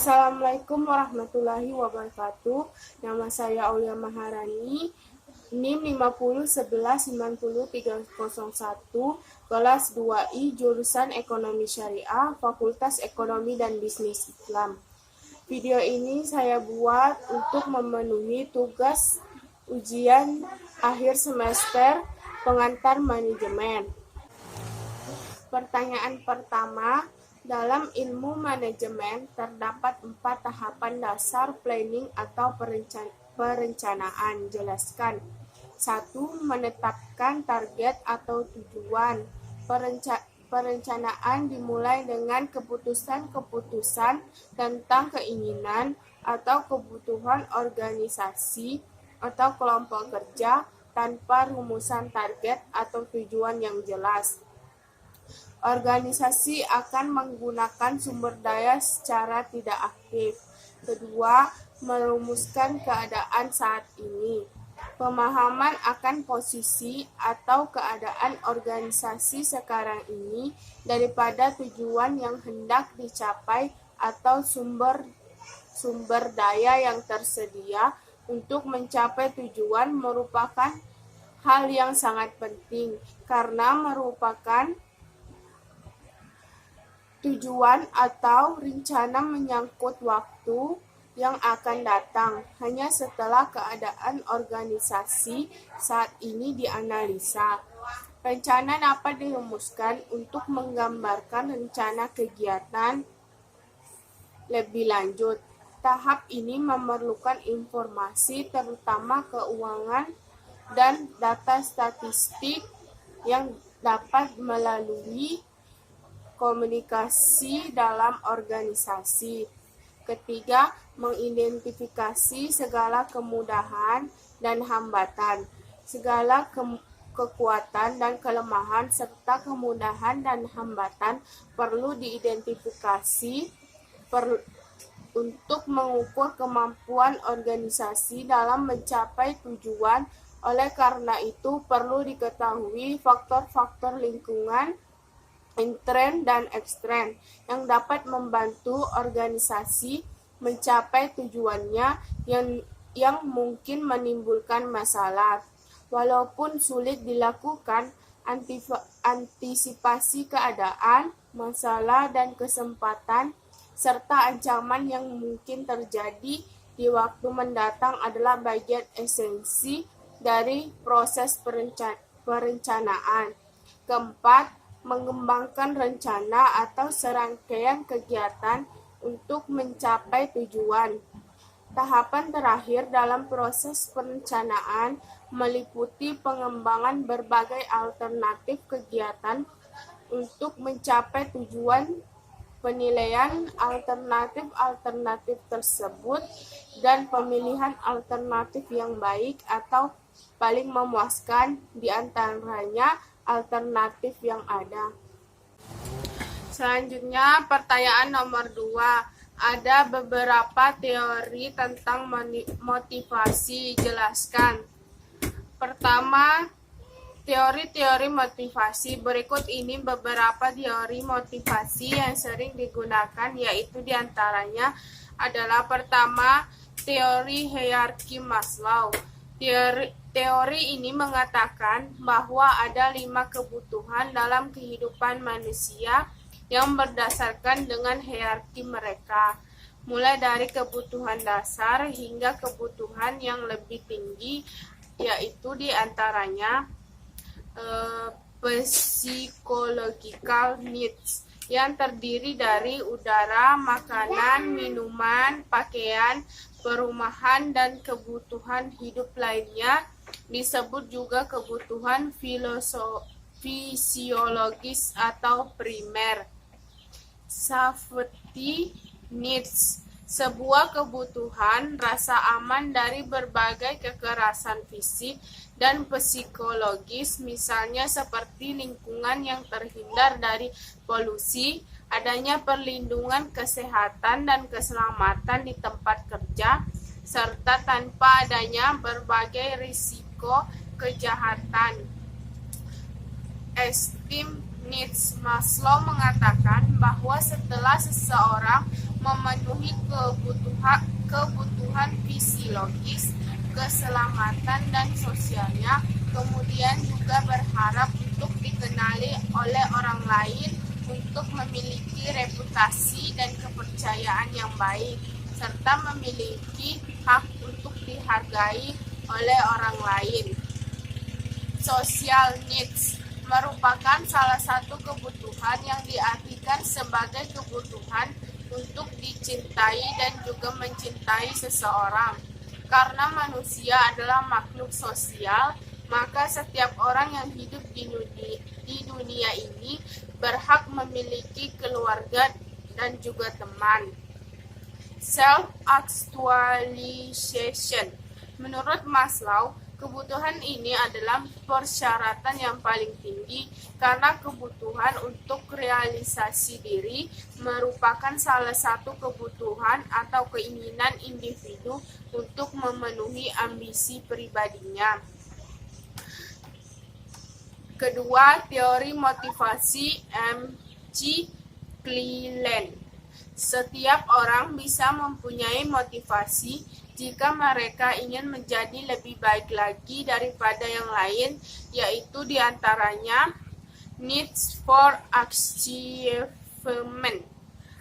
Assalamualaikum warahmatullahi wabarakatuh. Nama saya Aulia Maharani, NIM 5011900301, kelas 2I, jurusan Ekonomi Syariah, Fakultas Ekonomi dan Bisnis Islam. Video ini saya buat untuk memenuhi tugas ujian akhir semester pengantar manajemen. Pertanyaan pertama, dalam ilmu manajemen terdapat 4 tahapan dasar planning atau perencanaan. Jelaskan. 1. Menetapkan target atau tujuan. Perencanaan dimulai dengan keputusan-keputusan tentang keinginan atau kebutuhan organisasi atau kelompok kerja tanpa rumusan target atau tujuan yang jelas. Organisasi akan menggunakan sumber daya secara tidak aktif. Kedua, merumuskan keadaan saat ini. Pemahaman akan posisi atau keadaan organisasi sekarang ini daripada tujuan yang hendak dicapai atau sumber daya yang tersedia untuk mencapai tujuan merupakan hal yang sangat penting karena merupakan tujuan atau rencana menyangkut waktu yang akan datang hanya setelah keadaan organisasi saat ini dianalisa. Rencana dapat dirumuskan untuk menggambarkan rencana kegiatan lebih lanjut. Tahap ini memerlukan informasi terutama keuangan dan data statistik yang dapat melalui komunikasi dalam organisasi. Ketiga, mengidentifikasi segala kemudahan dan hambatan, segala kekuatan dan kelemahan serta kemudahan dan hambatan perlu diidentifikasi untuk mengukur kemampuan organisasi dalam mencapai tujuan. Oleh karena itu, perlu diketahui faktor-faktor lingkungan intern dan ekstern yang dapat membantu organisasi mencapai tujuannya yang mungkin menimbulkan masalah. Walaupun sulit dilakukan, antisipasi keadaan, masalah dan kesempatan serta ancaman yang mungkin terjadi di waktu mendatang adalah bagian esensi dari proses perencanaan. Keempat, mengembangkan rencana atau serangkaian kegiatan untuk mencapai tujuan. Tahapan terakhir dalam proses perencanaan meliputi pengembangan berbagai alternatif kegiatan untuk mencapai tujuan, penilaian alternatif tersebut, dan pemilihan alternatif yang baik atau paling memuaskan di antaranya alternatif yang ada. Selanjutnya, pertanyaan nomor 2. Ada beberapa teori tentang motivasi. Jelaskan. Pertama, teori-teori motivasi. Berikut ini beberapa teori motivasi yang sering digunakan, yaitu diantaranya adalah pertama, teori hierarki Maslow. Teori ini mengatakan bahwa ada 5 kebutuhan dalam kehidupan manusia yang berdasarkan dengan hierarki mereka, mulai dari kebutuhan dasar hingga kebutuhan yang lebih tinggi, yaitu diantaranya psychological needs yang terdiri dari udara, makanan, minuman, pakaian, perumahan, dan kebutuhan hidup lainnya. Disebut juga kebutuhan fisiologis atau primer. Safety needs, sebuah kebutuhan rasa aman dari berbagai kekerasan fisik dan psikologis, misalnya seperti lingkungan yang terhindar dari polusi, adanya perlindungan kesehatan dan keselamatan di tempat kerja, serta tanpa adanya berbagai risiko kejahatan. Esteem needs. Maslow mengatakan bahwa setelah seseorang memenuhi kebutuhan fisiologis, keselamatan dan sosialnya, kemudian juga berharap untuk dikenali oleh orang lain, untuk memiliki reputasi dan kepercayaan yang baik, serta memiliki hak untuk dihargai oleh orang lain. Social needs merupakan salah satu kebutuhan yang diartikan sebagai kebutuhan untuk dicintai dan juga mencintai seseorang. Karena manusia adalah makhluk sosial, maka setiap orang yang hidup di dunia ini berhak memiliki keluarga dan juga teman. Self-actualization. Menurut Maslow, kebutuhan ini adalah persyaratan yang paling tinggi karena kebutuhan untuk realisasi diri merupakan salah satu kebutuhan atau keinginan individu untuk memenuhi ambisi pribadinya. Kedua, teori motivasi M.G. Cleland. Setiap orang bisa mempunyai motivasi jika mereka ingin menjadi lebih baik lagi daripada yang lain, yaitu diantaranya needs for achievement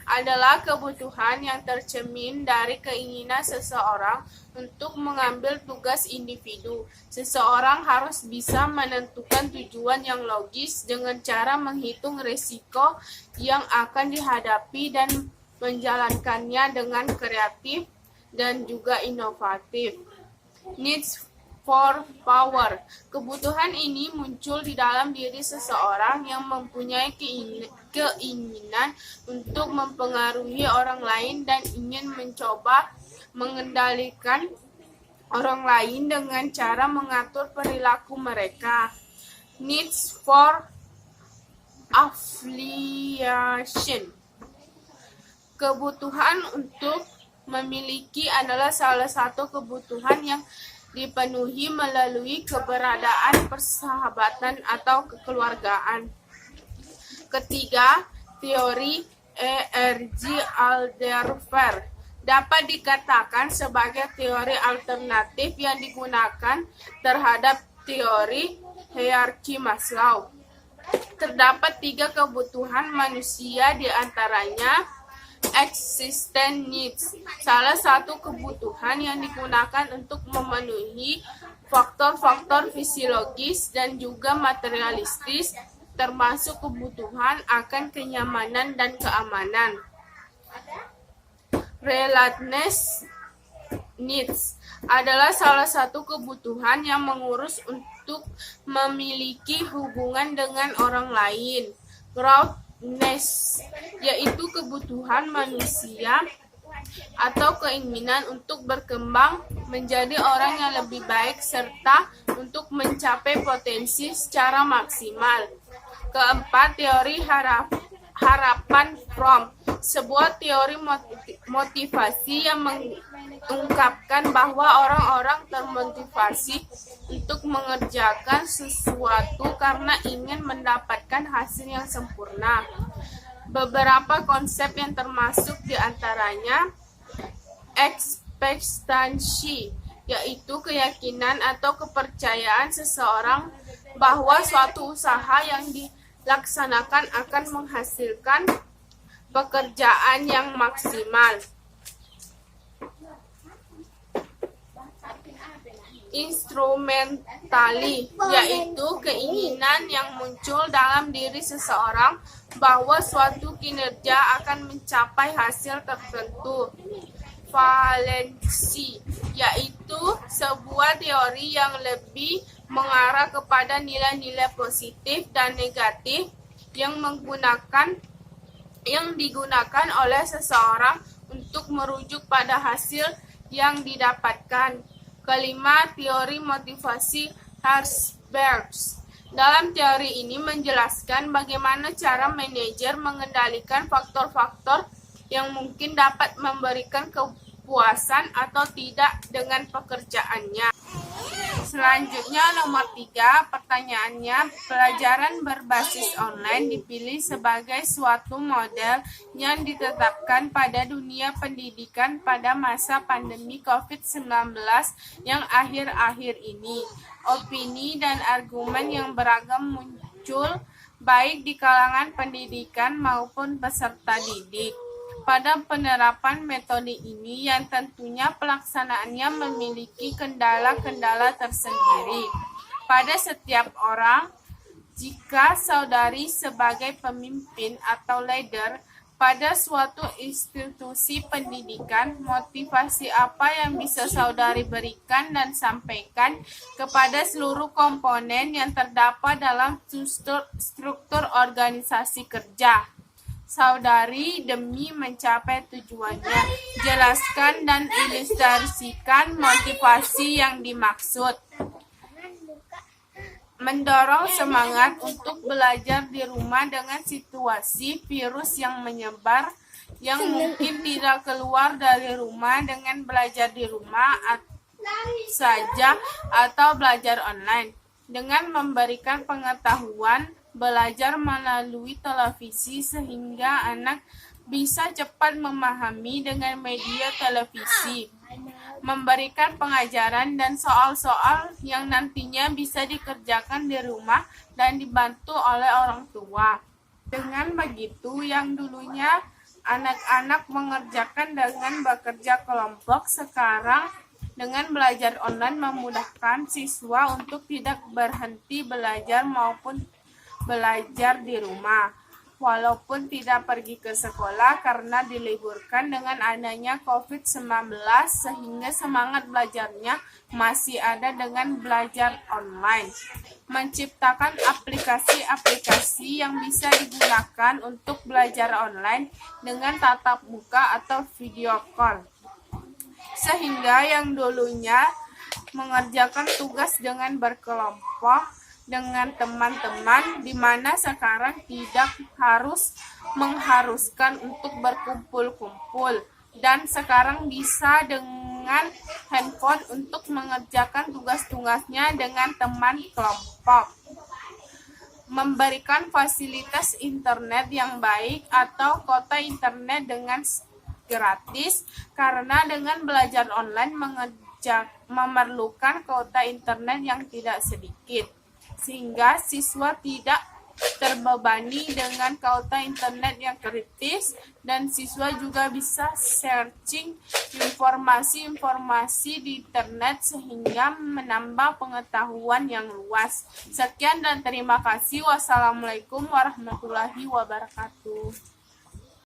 adalah kebutuhan yang tercermin dari keinginan seseorang untuk mengambil tugas individu. Seseorang harus bisa menentukan tujuan yang logis dengan cara menghitung risiko yang akan dihadapi dan menjalankannya dengan kreatif dan juga inovatif. Needs for power. Kebutuhan ini muncul di dalam diri seseorang yang mempunyai keinginan untuk mempengaruhi orang lain dan ingin mencoba mengendalikan orang lain dengan cara mengatur perilaku mereka. Needs for affiliation. Kebutuhan untuk memiliki adalah salah satu kebutuhan yang dipenuhi melalui keberadaan persahabatan atau kekeluargaan. Ketiga, teori E.R.G. Alderfer dapat dikatakan sebagai teori alternatif yang digunakan terhadap teori hierarki Maslow. Terdapat 3 kebutuhan manusia, di antaranya existence needs, salah satu kebutuhan yang digunakan untuk memenuhi faktor-faktor fisiologis dan juga materialistis, termasuk kebutuhan akan kenyamanan dan keamanan. Relatedness needs adalah salah satu kebutuhan yang mengurus untuk memiliki hubungan dengan orang lain. Growthness yaitu kebutuhan manusia atau keinginan untuk berkembang menjadi orang yang lebih baik serta untuk mencapai potensi secara maksimal. Keempat, teori harapan Fromm, sebuah teori motivasi yang mengungkapkan bahwa orang-orang termotivasi untuk mengerjakan sesuatu karena ingin mendapatkan hasil yang sempurna. Beberapa konsep yang termasuk diantaranya ekspektasi, yaitu keyakinan atau kepercayaan seseorang bahwa suatu usaha yang dilaksanakan akan menghasilkan pekerjaan yang maksimal. Instrumentali, yaitu keinginan yang muncul dalam diri seseorang bahwa suatu kinerja akan mencapai hasil tertentu. Valensi, yaitu sebuah teori yang lebih mengarah kepada nilai-nilai positif dan negatif yang digunakan oleh seseorang untuk merujuk pada hasil yang didapatkan. Kelima, teori motivasi Herzberg. Dalam teori ini menjelaskan bagaimana cara manajer mengendalikan faktor-faktor yang mungkin dapat memberikan kepuasan atau tidak dengan pekerjaannya. Selanjutnya nomor 3, pertanyaannya, pelajaran berbasis online dipilih sebagai suatu model yang ditetapkan pada dunia pendidikan pada masa pandemi COVID-19 yang akhir-akhir ini. Opini dan argumen yang beragam muncul baik di kalangan pendidikan maupun peserta didik pada penerapan metode ini yang tentunya pelaksanaannya memiliki kendala-kendala tersendiri. Pada setiap orang, jika saudari sebagai pemimpin atau leader pada suatu institusi pendidikan, motivasi apa yang bisa saudari berikan dan sampaikan kepada seluruh komponen yang terdapat dalam struktur organisasi kerja saudari demi mencapai tujuannya? Jelaskan dan ilustrasikan motivasi yang dimaksud. Mendorong semangat untuk belajar di rumah dengan situasi virus yang menyebar yang mungkin tidak keluar dari rumah dengan belajar di rumah saja atau belajar online. Dengan memberikan pengetahuan belajar melalui televisi sehingga anak bisa cepat memahami dengan media televisi, memberikan pengajaran dan soal-soal yang nantinya bisa dikerjakan di rumah dan dibantu oleh orang tua. Dengan begitu, yang dulunya anak-anak mengerjakan dengan bekerja kelompok, sekarang dengan belajar online memudahkan siswa untuk tidak berhenti belajar maupun belajar di rumah, walaupun tidak pergi ke sekolah karena diliburkan dengan adanya COVID-19, sehingga semangat belajarnya masih ada dengan belajar online. Menciptakan aplikasi-aplikasi yang bisa digunakan untuk belajar online dengan tatap muka atau video call, sehingga yang dulunya mengerjakan tugas dengan berkelompok dengan teman-teman, di mana sekarang tidak mengharuskan untuk berkumpul-kumpul, dan sekarang bisa dengan handphone untuk mengerjakan tugas-tugasnya dengan teman kelompok. Memberikan fasilitas internet yang baik atau kuota internet dengan gratis, karena dengan belajar online memerlukan kuota internet yang tidak sedikit, sehingga siswa tidak terbebani dengan kuota internet yang kritis, dan siswa juga bisa searching informasi-informasi di internet sehingga menambah pengetahuan yang luas. Sekian dan terima kasih. Wassalamualaikum warahmatullahi wabarakatuh.